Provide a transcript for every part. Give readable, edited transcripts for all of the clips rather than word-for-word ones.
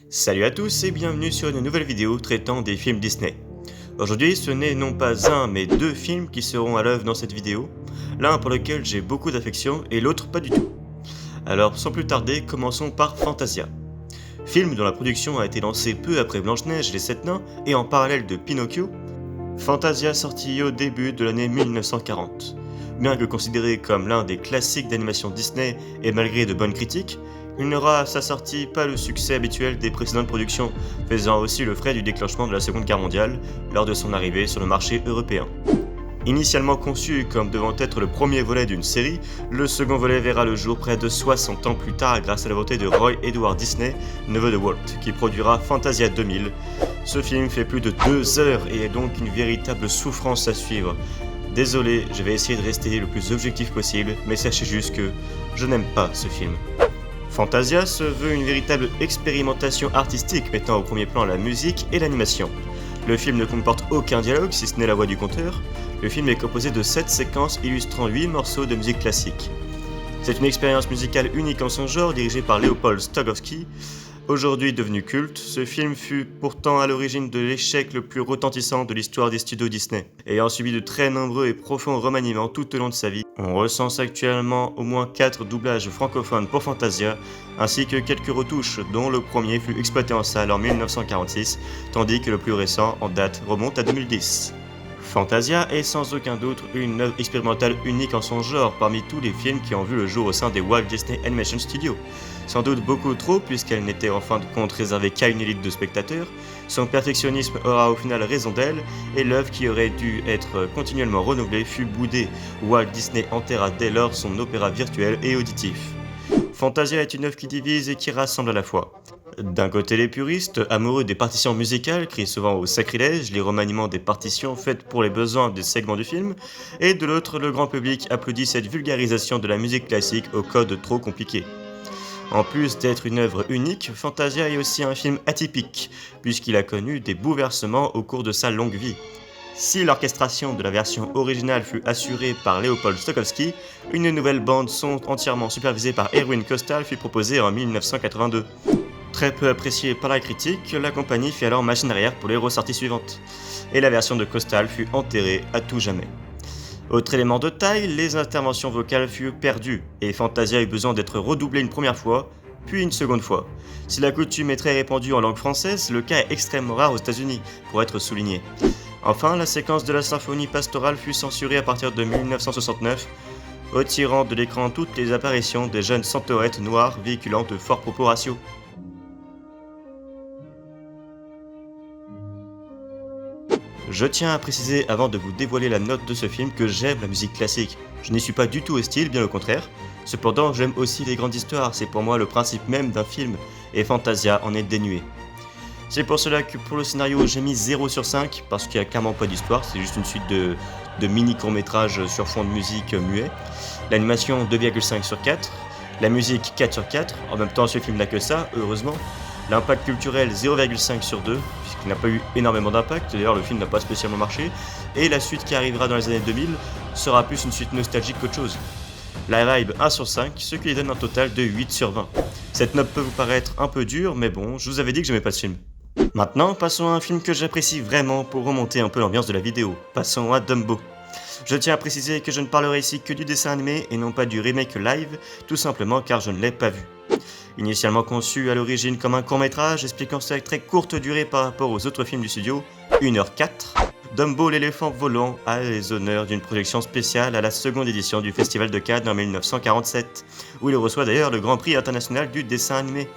Salut à tous et bienvenue sur une nouvelle vidéo traitant des films Disney. Aujourd'hui, ce n'est non pas un mais deux films qui seront à l'œuvre dans cette vidéo, l'un pour lequel j'ai beaucoup d'affection et l'autre pas du tout. Alors sans plus tarder, commençons par Fantasia. Film dont la production a été lancée peu après Blanche-Neige et les Sept Nains et en parallèle de Pinocchio, Fantasia sortit au début de l'année 1940. Bien que considéré comme l'un des classiques d'animation Disney et malgré de bonnes critiques, il n'aura à sa sortie pas le succès habituel des précédentes productions, faisant aussi le frais du déclenchement de la Seconde Guerre mondiale lors de son arrivée sur le marché européen. Initialement conçu comme devant être le premier volet d'une série, le second volet verra le jour près de 60 ans plus tard grâce à la volonté de Roy Edward Disney, neveu de Walt, qui produira Fantasia 2000. Ce film fait plus de 2 heures et est donc une véritable souffrance à suivre. Désolé, je vais essayer de rester le plus objectif possible, mais sachez juste que je n'aime pas ce film. Fantasia se veut une véritable expérimentation artistique mettant au premier plan la musique et l'animation. Le film ne comporte aucun dialogue si ce n'est la voix du conteur. Le film est composé de 7 séquences illustrant 8 morceaux de musique classique. C'est une expérience musicale unique en son genre dirigée par Leopold Stokowski. Aujourd'hui devenu culte, ce film fut pourtant à l'origine de l'échec le plus retentissant de l'histoire des studios Disney. Ayant subi de très nombreux et profonds remaniements tout au long de sa vie, on recense actuellement au moins 4 doublages francophones pour Fantasia, ainsi que quelques retouches dont le premier fut exploité en salle en 1946, tandis que le plus récent en date remonte à 2010. Fantasia est sans aucun doute une œuvre expérimentale unique en son genre parmi tous les films qui ont vu le jour au sein des Walt Disney Animation Studios. Sans doute beaucoup trop puisqu'elle n'était en fin de compte réservée qu'à une élite de spectateurs, son perfectionnisme aura au final raison d'elle et l'œuvre qui aurait dû être continuellement renouvelée fut boudée. Walt Disney enterra dès lors son opéra virtuel et auditif. Fantasia est une œuvre qui divise et qui rassemble à la fois. D'un côté les puristes, amoureux des partitions musicales, crient souvent au sacrilège les remaniements des partitions faites pour les besoins des segments du film, et de l'autre le grand public applaudit cette vulgarisation de la musique classique au code trop compliqué. En plus d'être une œuvre unique, Fantasia est aussi un film atypique, puisqu'il a connu des bouleversements au cours de sa longue vie. Si l'orchestration de la version originale fut assurée par Leopold Stokowski, une nouvelle bande son entièrement supervisée par Erwin Costal fut proposée en 1982. Très peu appréciée par la critique, la compagnie fit alors machine arrière pour les ressorties suivantes, et la version de Costal fut enterrée à tout jamais. Autre élément de taille, les interventions vocales furent perdues, et Fantasia eut besoin d'être redoublée une première fois, puis une seconde fois. Si la coutume est très répandue en langue française, le cas est extrêmement rare aux États-Unis, pour être souligné. Enfin, la séquence de la symphonie pastorale fut censurée à partir de 1969, retirant de l'écran toutes les apparitions des jeunes centaurettes noires véhiculant de forts propos raciaux. Je tiens à préciser avant de vous dévoiler la note de ce film que j'aime la musique classique. Je n'y suis pas du tout hostile, bien au contraire. Cependant, j'aime aussi les grandes histoires, c'est pour moi le principe même d'un film, et Fantasia en est dénué. C'est pour cela que pour le scénario j'ai mis 0 sur 5, parce qu'il n'y a clairement pas d'histoire, c'est juste une suite de mini courts-métrages sur fond de musique muet. L'animation 2,5 sur 4, la musique 4 sur 4, en même temps ce film n'a que ça, heureusement. L'impact culturel 0,5 sur 2, puisqu'il n'a pas eu énormément d'impact, d'ailleurs le film n'a pas spécialement marché, et la suite qui arrivera dans les années 2000 sera plus une suite nostalgique qu'autre chose. La vibe 1 sur 5, ce qui lui donne un total de 8 sur 20. Cette note peut vous paraître un peu dure, mais bon, je vous avais dit que j'aimais pas ce film. Maintenant, passons à un film que j'apprécie vraiment pour remonter un peu l'ambiance de la vidéo. Passons à Dumbo. Je tiens à préciser que je ne parlerai ici que du dessin animé et non pas du remake live, tout simplement car je ne l'ai pas vu. Initialement conçu à l'origine comme un court-métrage expliquant sa très courte durée par rapport aux autres films du studio, 1h04, Dumbo l'éléphant volant a les honneurs d'une projection spéciale à la seconde édition du Festival de Cannes en 1947, où il reçoit d'ailleurs le Grand Prix international du dessin animé.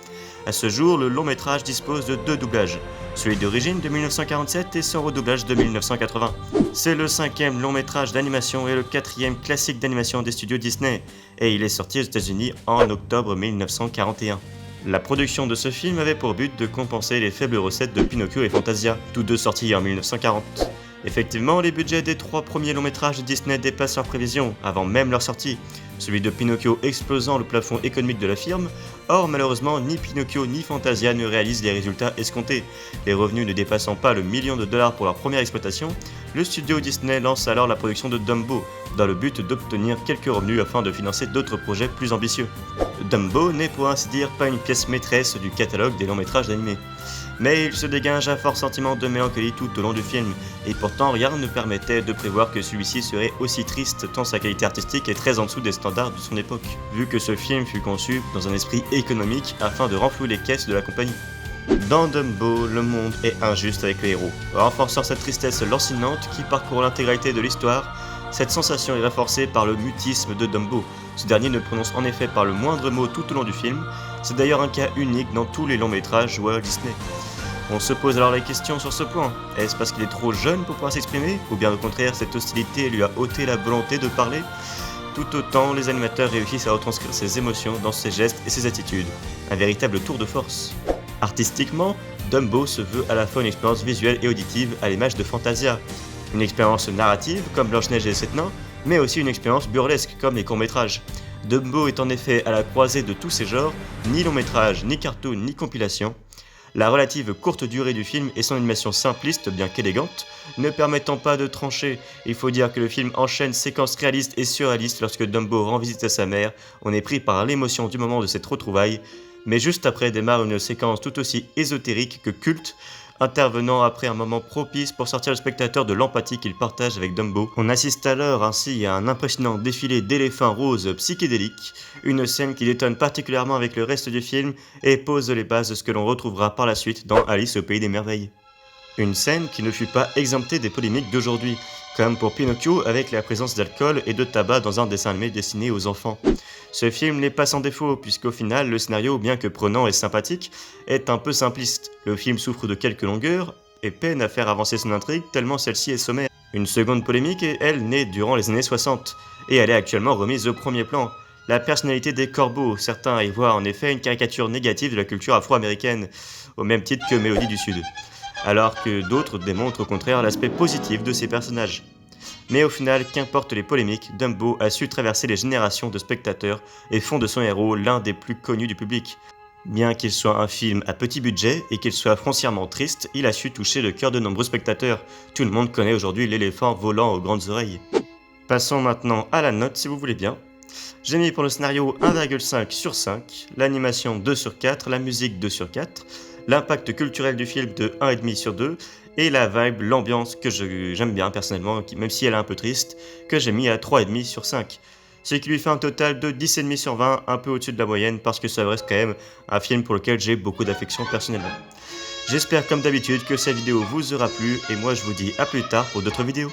À ce jour, le long métrage dispose de 2 doublages, celui d'origine de 1947 et son redoublage de 1980. C'est le 5e long métrage d'animation et le 4e classique d'animation des studios Disney, et il est sorti aux États-Unis en octobre 1941. La production de ce film avait pour but de compenser les faibles recettes de Pinocchio et Fantasia, tous deux sortis en 1940. Effectivement, les budgets des 3 premiers longs métrages de Disney dépassent leurs prévisions, avant même leur sortie. celui de Pinocchio explosant le plafond économique de la firme. Or, malheureusement, ni Pinocchio ni Fantasia ne réalisent les résultats escomptés. Les revenus ne dépassant pas le million de dollars pour leur première exploitation, le studio Disney lance alors la production de Dumbo, dans le but d'obtenir quelques revenus afin de financer d'autres projets plus ambitieux. Dumbo n'est pour ainsi dire pas une pièce maîtresse du catalogue des longs métrages animés. Mais il se dégage un fort sentiment de mélancolie tout au long du film, et pourtant rien ne permettait de prévoir que celui-ci serait aussi triste tant sa qualité artistique est très en dessous des standards de son époque, vu que ce film fut conçu dans un esprit économique afin de renflouer les caisses de la compagnie. Dans Dumbo, le monde est injuste avec les héros, renforçant cette tristesse lancinante qui parcourt l'intégralité de l'histoire. Cette sensation est renforcée par le mutisme de Dumbo. Ce dernier ne prononce en effet pas le moindre mot tout au long du film. C'est d'ailleurs un cas unique dans tous les longs métrages Walt Disney. On se pose alors la question sur ce point. Est-ce parce qu'il est trop jeune pour pouvoir s'exprimer, ou bien au contraire cette hostilité lui a ôté la volonté de parler? Tout autant, les animateurs réussissent à retranscrire ses émotions dans ses gestes et ses attitudes. Un véritable tour de force. Artistiquement, Dumbo se veut à la fois une expérience visuelle et auditive à l'image de Fantasia. Une expérience narrative comme Blanche-Neige et les 7 nains, mais aussi une expérience burlesque comme les courts-métrages. Dumbo est en effet à la croisée de tous ces genres, ni long-métrage, ni cartoon, ni compilation. La relative courte durée du film et son animation simpliste, bien qu'élégante, ne permettant pas de trancher. Il faut dire que le film enchaîne séquences réalistes et surréalistes lorsque Dumbo rend visite à sa mère. On est pris par l'émotion du moment de cette retrouvaille, mais juste après démarre une séquence tout aussi ésotérique que culte, intervenant après un moment propice pour sortir le spectateur de l'empathie qu'il partage avec Dumbo. On assiste alors ainsi à un impressionnant défilé d'éléphants roses psychédéliques, une scène qui détonne particulièrement avec le reste du film et pose les bases de ce que l'on retrouvera par la suite dans Alice au Pays des Merveilles. Une scène qui ne fut pas exemptée des polémiques d'aujourd'hui, comme pour Pinocchio avec la présence d'alcool et de tabac dans un dessin animé destiné aux enfants. Ce film n'est pas sans défaut, puisqu'au final, le scénario, bien que prenant et sympathique, est un peu simpliste. Le film souffre de quelques longueurs et peine à faire avancer son intrigue tellement celle-ci est sommaire. Une seconde polémique est, elle, née durant les années 60, et elle est actuellement remise au premier plan. La personnalité des corbeaux, certains y voient en effet une caricature négative de la culture afro-américaine, au même titre que Mélodie du Sud, alors que d'autres démontrent au contraire l'aspect positif de ces personnages. Mais au final, qu'importe les polémiques, Dumbo a su traverser les générations de spectateurs et font de son héros l'un des plus connus du public. Bien qu'il soit un film à petit budget et qu'il soit foncièrement triste, il a su toucher le cœur de nombreux spectateurs. Tout le monde connaît aujourd'hui l'éléphant volant aux grandes oreilles. Passons maintenant à la note si vous voulez bien. J'ai mis pour le scénario 1,5 sur 5, l'animation 2 sur 4, la musique 2 sur 4, l'impact culturel du film de 1,5 sur 2, et la vibe, l'ambiance que j'aime bien personnellement, même si elle est un peu triste, que j'ai mis à 3,5 sur 5. Ce qui lui fait un total de 10,5 sur 20, un peu au-dessus de la moyenne parce que ça reste quand même un film pour lequel j'ai beaucoup d'affection personnellement. J'espère comme d'habitude que cette vidéo vous aura plu et moi je vous dis à plus tard pour d'autres vidéos.